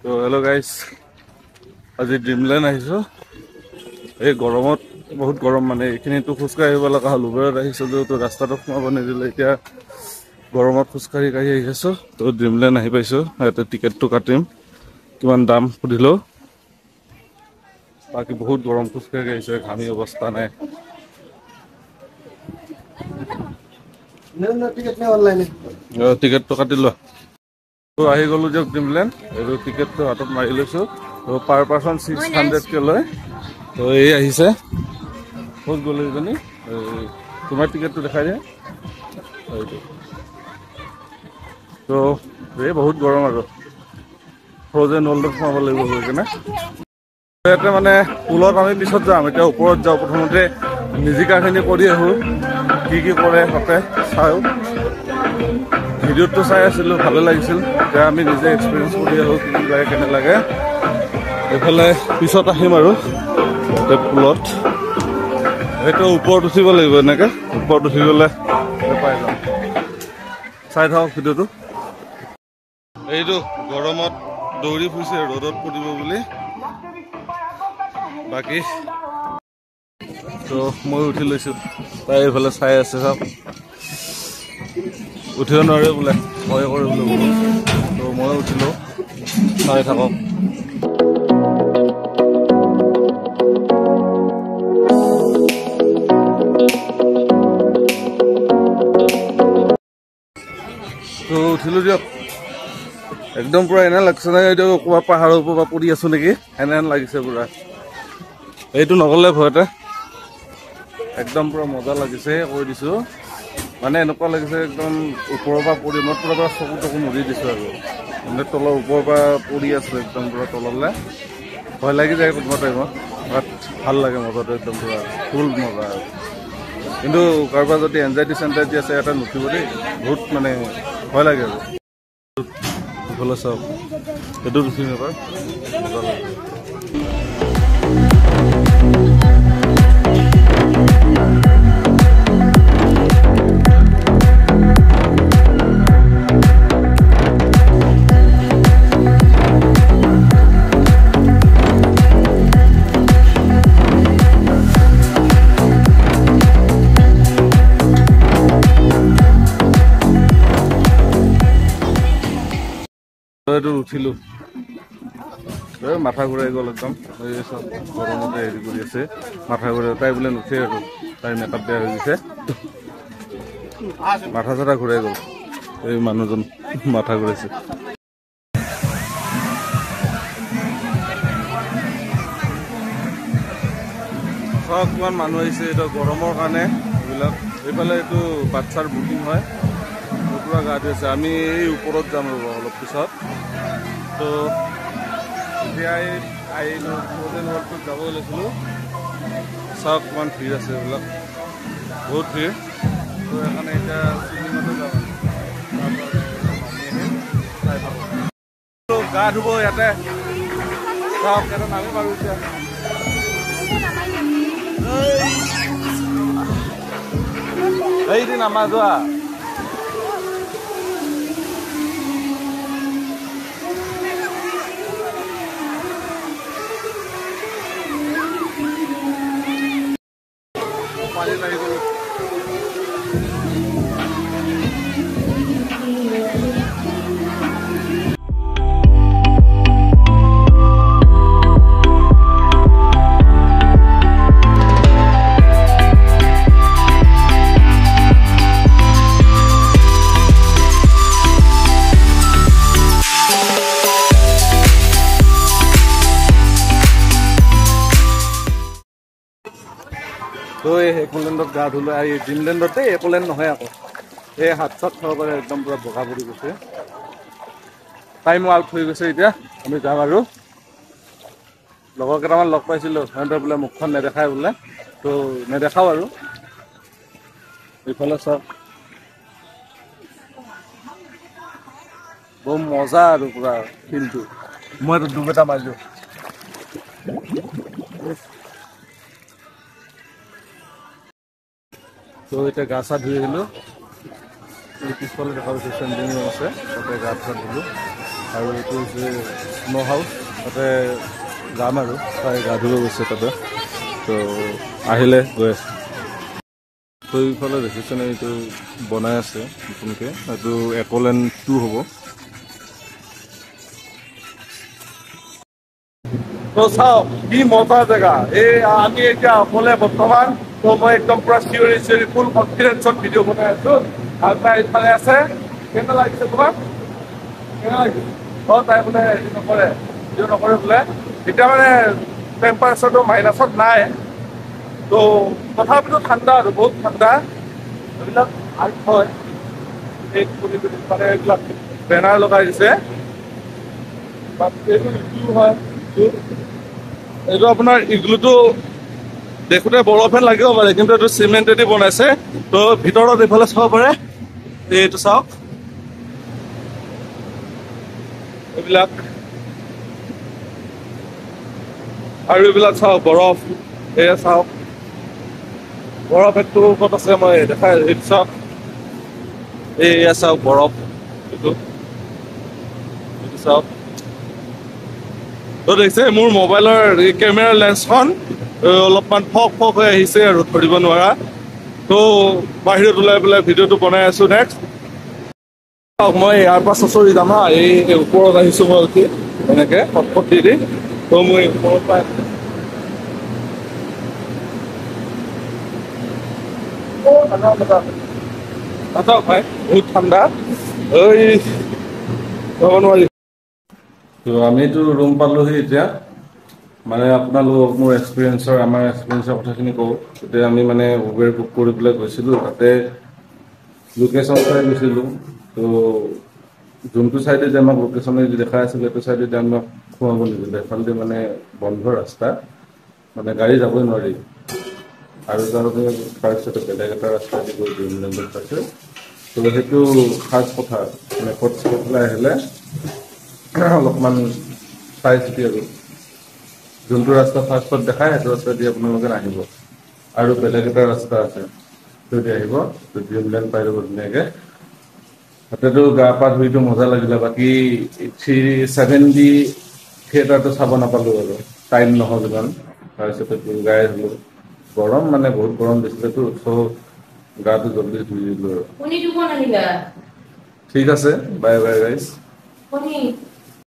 তো hello' guys, আজি dreamland আহিছোঁ। এই গৰমত বহুত গৰম, মানে এইখিনিতো খোজকাঢ়ি আহিব লগা হ'ল। উবেৰত আহিছোঁ যদিও ৰাস্তাটো সোমাব নিদিলে। এতিয়া গৰমত খোজকাঢ়ি আহি আছোঁ। তো ড্ৰিমলেণ্ড আহি পাইছোঁ। ইয়াতে টিকেটটো কাটিম, কিমান দাম সুধিলোঁ। বাকী বহুত গৰম, খোজকাঢ়ি আহিছে, ঘামি অৱস্থা নাই। টিকেটটো কাটি লোৱা। তো আহি গ'লোঁ দিয়ক ড্ৰিমলেণ্ড। এইটো টিকেটটো হাতত মাৰি লৈছোঁ। তো পাৰ পাৰ্চন 600কে লয়। তো এই আহিছে, ক'ত গ'লে এইজনী, তোমাৰ টিকেটটো দেখাই দিয়া। এইটো তো এই বহুত গৰম আৰু ফ্ৰজেন ৱৰ্ল্ডত সোমাব লাগিব গৈ কিনে। ইয়াতে মানে পুলত আমি পিছত যাম, এতিয়া ওপৰত যাওঁ। প্ৰথমতে নিজিকাখিনি কৰি আহোঁ, কি কৰে তাতে চাওঁ। ভিডিঅ'টো চাই আছিলোঁ, ভালে লাগিছিল। এতিয়া আমি নিজে এক্সপিৰিয়েঞ্চ কৰি আহোঁ, কি লাগে কেনে লাগে। এইফালে পিছত আহিম আৰু পুলত এইটো ওপৰত উঠিব লাগিব। এনেকৈ ওপৰত উঠি গ'লে পাই যাম। চাই থাকক ভিডিঅ'টো। এইটো গৰমত দৌৰি ফুৰিছে ৰ'দত পৰিব বুলি। বাকী তো মই উঠি লৈছোঁ, তাই এইফালে চাই আছে। চাওক, উঠিব নোৱাৰে বোলে, ভয় কৰে বোলে বহুত। তো মই উঠিলোঁ, চাই থাকক। তো উঠিলোঁ দিয়ক। একদম পূৰা এনে লাগিছে নাই, এইটো ক'ৰবাত পাহাৰৰ ওপৰৰ পৰা পৰি আছোঁ নেকি, এনেহেন লাগিছে পূৰা। এইটো নগ'লে ভয়তে একদম পূৰা মজা লাগিছে, কৈ দিছোঁ। মানে এনেকুৱা লাগিছে একদম ওপৰৰ পৰা পৰি, মই পূৰা চকু তকু মুদি দিছোঁ আৰু মানে তলৰ ওপৰৰ পৰা পৰি আছোঁ একদম পূৰা তললৈ। ভয় লাগি যায় কোনোবা টাইমত, বাট ভাল লাগে মজাটো, একদম পূৰা ফুল মজা আৰু। কিন্তু কাৰোবাৰ যদি এনজাইটি চেনজাইটি আছে ইয়াতে নুঠিব দেই, বহুত মানে ভয় লাগে আৰু। ইফালে চাওক, এইটো উঠিম এবাৰ, মজা লাগে। এইটো উঠিলোঁ, মাথা ঘূৰাই গ'ল একদম। এই চব গৰমতে হেৰি কৰি আছে, মাথা ঘূৰাই। তাই বোলে নুঠে আৰু, তাইৰ মেকআপ বেয়া হৈ গৈছে, মাথা চাথা ঘূৰাই গ'ল। এই মানুহজন মাথা ঘূৰাইছে। চব কিমান মানুহ আহিছে, এইটো গৰমৰ কাৰণে এইবিলাক। এইফালে এইটো বাচ্ছাৰ বুকিং হয়, পূৰা গা ধুই আছে। আমি এই ওপৰত যাম ৰ'ব অলপ পিছত। তো এতিয়া আহিলোঁ, ফ্ৰজেন ৱৰ্ল্ডটোত যাব ওলাইছিলোঁ। চাওক কিমান ভিৰ আছে, এইবিলাক বহুত ভিৰ। তো সেইকাৰণে এতিয়া চিলিঙতে যাম। গা ধুব ইয়াতে, চাওক ইয়াতে নামি পাৰোঁ এতিয়া। এইদিন আমাৰ যোৱা পানী লাগি গ'ল। তো এই একলেণ্ডত গা ধুলোঁ। এই ড্ৰিমলেণ্ডতে, একলেণ্ড নহয় আকৌ। এই হাত চাত খাব পাৰে, একদম পূৰা বগা পৰি গৈছে। টাইম আউট হৈ গৈছে, এতিয়া আমি যাম আৰু। লগৰ কেইটামান লগ পাইছিলোঁ, সিহঁতে বোলে মুখখন নেদেখায় বোলে, তো নেদেখাওঁ আৰু। এইফালে চাওক, বহুত মজা আৰু পূৰা ফিল্ডটো। মইতো ডুব এটা মাৰিলোঁ। তো এতিয়া গা চা ধুই আহিলোঁ। এই পিছফালে দেখা পাইছোঁ চেঞ্জিং ৰুম আছে, তাতে গা চা ধুলোঁ। আৰু এইটো হৈছে স্ন' হাউচ, তাতে যাম আৰু তাই গা ধুব গৈছে তাতে, তো আহিলে গৈ আছে। তো এইফালে দেখিছেনে এইটো বনাই আছে নতুনকৈ, এইটো একলেণ্ড 2 হ'ব। তো চাওক কি মজা জেগা, এই আমি এতিয়া অকলে বৰ্তমান, তো মই একদম পুৰা চিঞৰি ফুল কনফিডেন্সত ভিডিঅ' বনাই আছো। আৰু তাই এইফালে আছে, কেনে লাগিছে তোমাক? কেনে লাগিছে? তাই বোলে হেৰি নকৰে, ভিডিঅ' নকৰে বোলে। এতিয়া মানে টেম্পাৰেচাৰটো মাইনাছত নাই, তো তথাপিতো ঠাণ্ডা আৰু বহুত ঠাণ্ডা। এইবিলাক আৰ্ট হয়, মানে এইবিলাক বেনাৰ লগাই দিছে। এইটো ইগ্লু হয়, এইটো আপোনাৰ ইগ্লুটো দেখোঁতে বৰফেন লাগিব পাৰে, কিন্তু এইটো চিমেণ্টেদি বনাইছে। তো ভিতৰত এইফালে চাব পাৰে, এইটো চাওক, এইবিলাক আৰু এইবিলাক চাওক বৰফ, এয়া চাওক বৰফ একটো ক'ত আছে মই দেখাই, এইটো চাওক, এয়া চাওক বৰফ, এইটো চাওক। তো দেখিছে মোৰ মোবাইলৰ কেমেৰা লেন্সখন অলপমান ফক হৈ আহিছে আৰু ধৰিব নোৱাৰা। তো বাহিৰত ওলাই পেলাই ভিডিঅ'টো বনাই আছো। নেক্সট মই ইয়াৰ পৰা চচৰি যাম হা, এই ওপৰত আহিছো মই উঠি এনেকে ফটফটি দি, তো মই ওপৰৰ পৰা ভাই বহুত ঠাণ্ডা, যাব নোৱাৰি। তো আমিতো ৰুম পালোহি এতিয়া, মানে আপোনালোকক মোৰ এক্সপিৰিয়েঞ্চৰ আমাৰ এক্সপিৰিয়েঞ্চৰ কথাখিনি কওঁ। তেতিয়া আমি মানে উবেৰ বুক কৰি পেলাই গৈছিলোঁ, তাতে লোকেশ্যন চাই গৈছিলোঁ। তো যোনটো ছাইডে আমাক লোকেশ্যনে দেখাই আছিলে, সেইটো ছাইডে আমাক সোমাব নিদিলে, এফালেদি মানে বন্ধ ৰাস্তা, মানে গাড়ী যাবই নোৱাৰি। আৰু তেওঁলোকে ফাৰ্ষ্টতে বেলেগ এটা ৰাস্তা দি গৈ ড্ৰিমলেণ্ডত পাইছে। তো সেইটো ফাৰ্ষ্ট কথা, মেপত চাই পেলাই আহিলে অলপমান চাই চিতি আৰু যোনটো ৰাস্তা ফাৰ্ষ্টত দেখায় সেইটো ৰাস্তা দি আপোনালোকে নাহিব, আৰু বেলেগ এটা ৰাস্তা আছে যদি আহিব, ড্ৰিমলেণ্ড পাই যাব ধুনীয়াকৈ। তাতেতো গা পা ধুইতো মজা লাগিলে, বাকী 370 থিয়েটাৰটো চাব নাপালোঁ আৰু টাইম নহ'ল ইমান। তাৰপিছতে গাই হ'লোঁ, গৰম মানে বহুত গৰম দিছিলেতো, চ' গাটো জলদি ধুই দিলোঁ আৰু। ঠিক আছে, বাই বাই গাইজ।